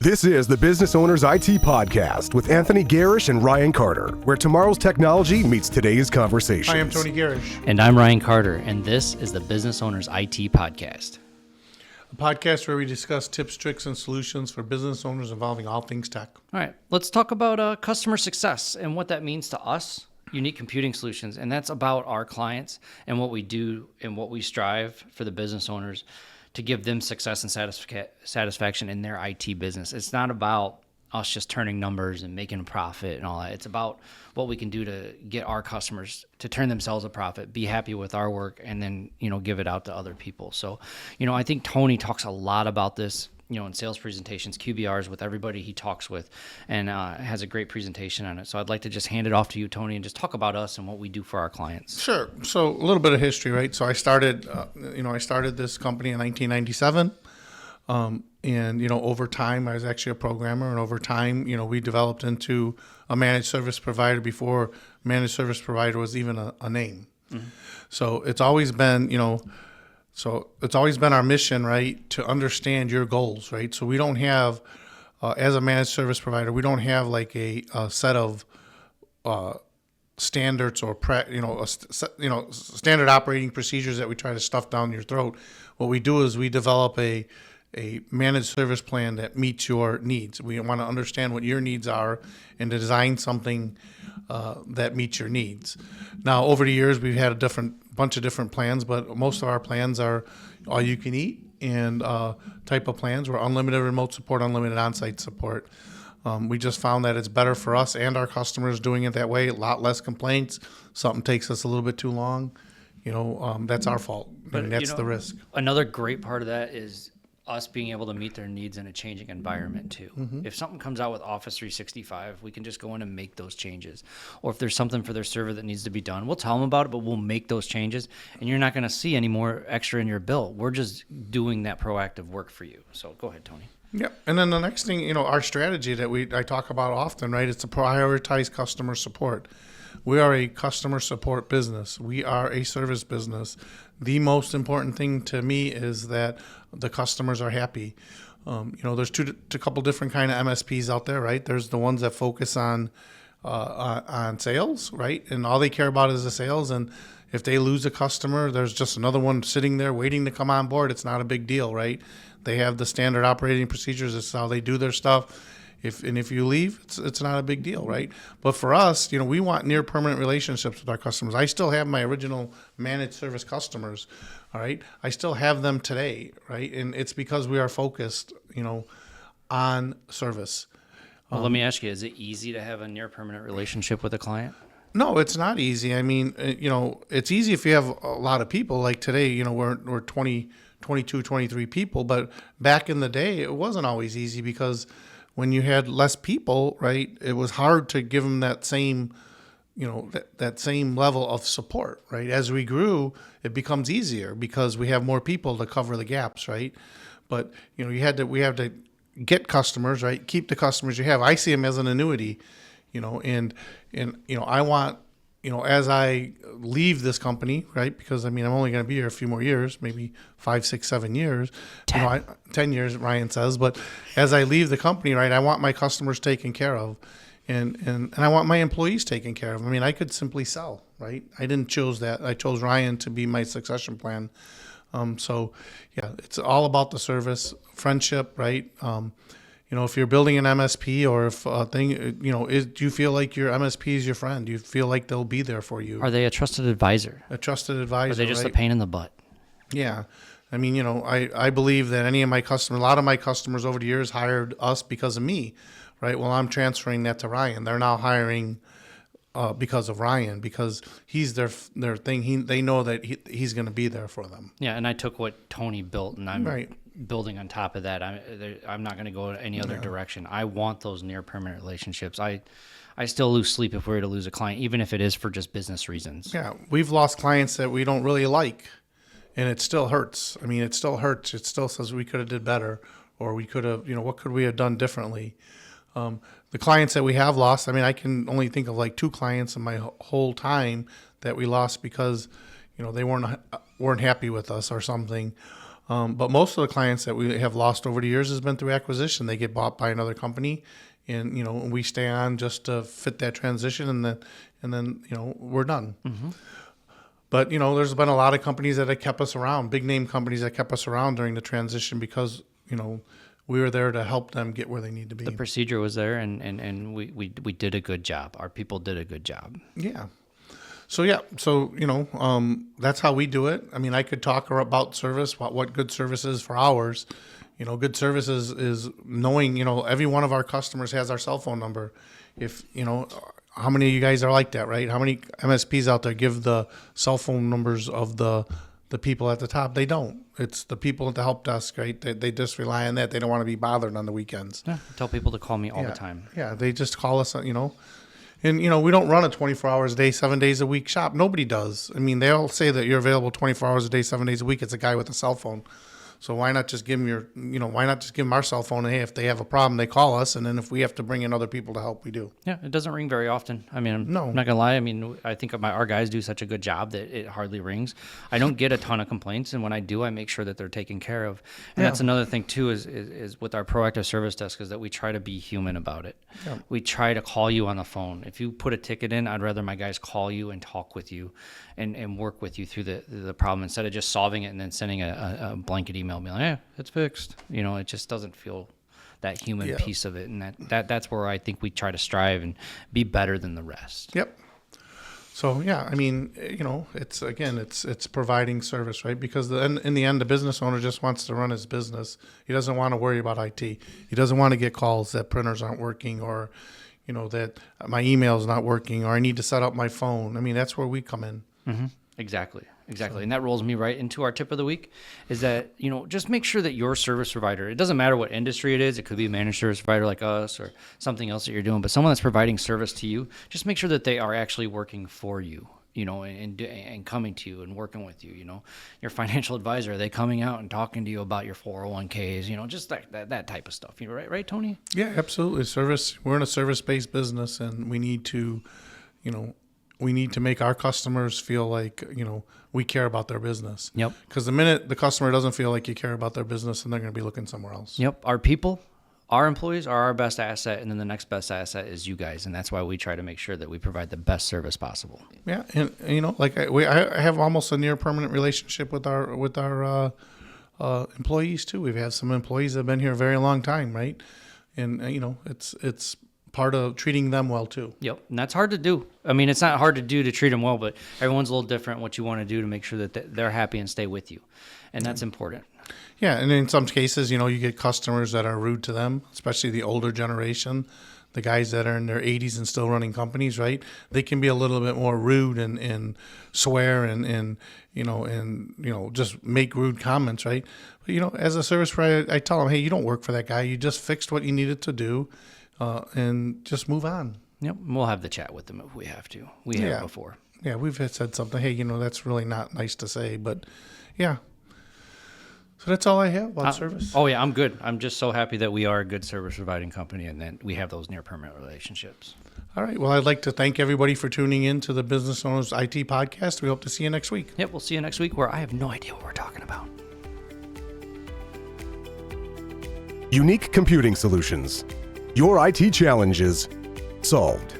This is the Business Owners IT Podcast with Anthony Gerasch and Ryan Carter, where tomorrow's technology meets today's conversations. Hi, I'm Tony Gerasch. And I'm Ryan Carter, and this is the Business Owners IT Podcast. A podcast where we discuss tips, tricks, and solutions for business owners involving all things tech. All right, let's talk about customer success and what that means to us, Unique Computing Solutions. And that's about our clients and what we do and what we strive for the business owners to give them success and satisfaction in their IT business. It's not about us just turning numbers and making a profit and all that. It's about what we can do to get our customers to turn themselves a profit, be happy with our work, and then, give it out to other people. So, I think Tony talks a lot about this, in sales presentations, QBRs with everybody he talks with, and has a great presentation on it. So I'd like to just hand it off to you, Tony, and just talk about us and what we do for our clients. Sure. So a little bit of history, right? So I started, I started this company in 1997. And, over time, I was actually a programmer, and over time, we developed into a managed service provider before managed service provider was even a name. Mm-hmm. So it's always been, our mission, right, to understand your goals, right? So we don't have, as a managed service provider, we don't have like a set of standards or standard operating procedures that we try to stuff down your throat. What we do is we develop a managed service plan that meets your needs. We want to understand what your needs are and to design something that meets your needs. Now, over the years, we've had a bunch of different plans, but most of our plans are all you can eat and type of plans. We're unlimited remote support, unlimited on-site support. We just found that it's better for us and our customers doing it that way. A lot less complaints. Something takes us a little bit too long. That's our fault. And that's the risk. Another great part of that is us being able to meet their needs in a changing environment too. Mm-hmm. If something comes out with Office 365, we can just go in and make those changes. Or if there's something for their server that needs to be done, we'll tell them about it, but we'll make those changes, and you're not going to see any more extra in your bill. We're just doing that proactive work for you. So go ahead, Tony. Yeah, and then the next thing, our strategy that I talk about often, right, it's to prioritize customer support. We are a customer support business. We are a service business. The most important thing to me is that the customers are happy. There's a couple different kind of MSPs out there, right? There's the ones that focus on sales, right? And all they care about is the sales. And if they lose a customer, there's just another one sitting there waiting to come on board. It's not a big deal, right? They have the standard operating procedures. It's how they do their stuff. If you leave, it's not a big deal, right? But for us, we want near permanent relationships with our customers. I still have my original managed service customers, all right? I still have them today, right? And it's because we are focused, on service. Well, let me ask you, is it easy to have a near permanent relationship with a client? No, it's not easy. I mean, it's easy if you have a lot of people. Like today, we're 20, 22, 23 people. But back in the day, it wasn't always easy because when you had less people, right, it was hard to give them that same, that same level of support, right? As we grew, it becomes easier because we have more people to cover the gaps, right? But, we have to get customers, right? Keep the customers you have. I see them as an annuity, and I want, as I leave this company, right? Because I'm only going to be here a few more years, maybe 5, 6, 7 years, 10 years, Ryan says. But as I leave the company, right, I want my customers taken care of, and I want my employees taken care of. I could simply sell, right? I didn't choose that. I chose Ryan to be my succession plan. So yeah, it's all about the service, friendship, right? If you're building an MSP or if a thing, do you feel like your MSP is your friend? Do you feel like they'll be there for you? Are they a trusted advisor? A trusted advisor, Or are they just right? a pain in the butt? Yeah. I believe that a lot of my customers over the years hired us because of me, right? Well, I'm transferring that to Ryan. They're now hiring because of Ryan, because he's their thing. They know that he's going to be there for them. Yeah, and I took what Tony built, and I'm right. building on top of that. I'm not going to go any other direction. I want those near permanent relationships. I still lose sleep if we were to lose a client, even if it is for just business reasons. Yeah, we've lost clients that we don't really like, and it still hurts. It still hurts. It still says we could have did better, or we could have, what could we have done differently? The clients that we have lost, I can only think of like 2 clients in my whole time that we lost because, they weren't happy with us or something. But most of the clients that we have lost over the years has been through acquisition. They get bought by another company, and we stay on just to fit that transition, and then we're done. But there's been a lot of companies that have kept us around, big name companies that kept us around during the transition because we were there to help them get where they need to be. The procedure was there, and we did a good job. Our people did a good job. Yeah. So that's how we do it. I mean, I could talk about service, what good service is for hours. Good service is knowing, every one of our customers has our cell phone number. If, how many of you guys are like that, right? How many MSPs out there give the cell phone numbers of the people at the top? They don't. It's the people at the help desk, right? They just rely on that. They don't want to be bothered on the weekends. Yeah, I tell people to call me all the time. Yeah, they just call us, And, we don't run a 24 hours a day, 7 days a week shop. Nobody does. I mean, they all say that you're available 24 hours a day, 7 days a week. It's a guy with a cell phone. So why not just give them our cell phone? And hey, if they have a problem, they call us. And then if we have to bring in other people to help, we do. Yeah, it doesn't ring very often. I mean, I'm not going to lie. I mean, I think our guys do such a good job that it hardly rings. I don't get a ton of complaints. And when I do, I make sure that they're taken care of. And that's another thing, too, is with our proactive service desk is that we try to be human about it. Yeah. We try to call you on the phone. If you put a ticket in, I'd rather my guys call you and talk with you and work with you through the problem instead of just solving it and then sending a blanket email being like, yeah, it's fixed. It just doesn't feel that human piece of it. And that's where I think we try to strive and be better than the rest. Yep. So, I mean, it's providing service, right? Because in the end, the business owner just wants to run his business. He doesn't want to worry about IT. He doesn't want to get calls that printers aren't working or, that my email is not working or I need to set up my phone. I mean, that's where we come in. Mm-hmm. Exactly. So. And that rolls me right into our tip of the week is that, just make sure that your service provider, it doesn't matter what industry it is. It could be a managed service provider like us or something else that you're doing, but someone that's providing service to you, just make sure that they are actually working for you, and coming to you and working with you, your financial advisor, are they coming out and talking to you about your 401ks, just that type of stuff, right, Tony? Yeah, absolutely. We're in a service-based business and we need to, make our customers feel like, we care about their business. Yep. Because the minute the customer doesn't feel like you care about their business, then they're going to be looking somewhere else. Yep. Our people, our employees are our best asset, and then the next best asset is you guys, and that's why we try to make sure that we provide the best service possible. Yeah, and I have almost a near permanent relationship with our employees too. We've had some employees that have been here a very long time, right? And it's part of treating them well too. Yep, and that's hard to do. I mean, it's not hard to do to treat them well, but everyone's a little different what you want to do to make sure that they're happy and stay with you, and that's important. Yeah, and in some cases, you get customers that are rude to them, especially the older generation, the guys that are in their 80s and still running companies, right? They can be a little bit more rude and swear and just make rude comments, right? But, as a service provider, I tell them, hey, you don't work for that guy. You just fixed what you needed to do. And just move on. Yep, we'll have the chat with them if we have to. We have before. Yeah, we've said something. Hey, that's really not nice to say, but yeah. So that's all I have about service. Oh yeah, I'm good. I'm just so happy that we are a good service providing company, and that we have those near permanent relationships. All right. Well, I'd like to thank everybody for tuning in to the Business Owners IT Podcast. We hope to see you next week. Yep, we'll see you next week, where I have no idea what we're talking about. Unique Computing Solutions. Your IT challenges solved.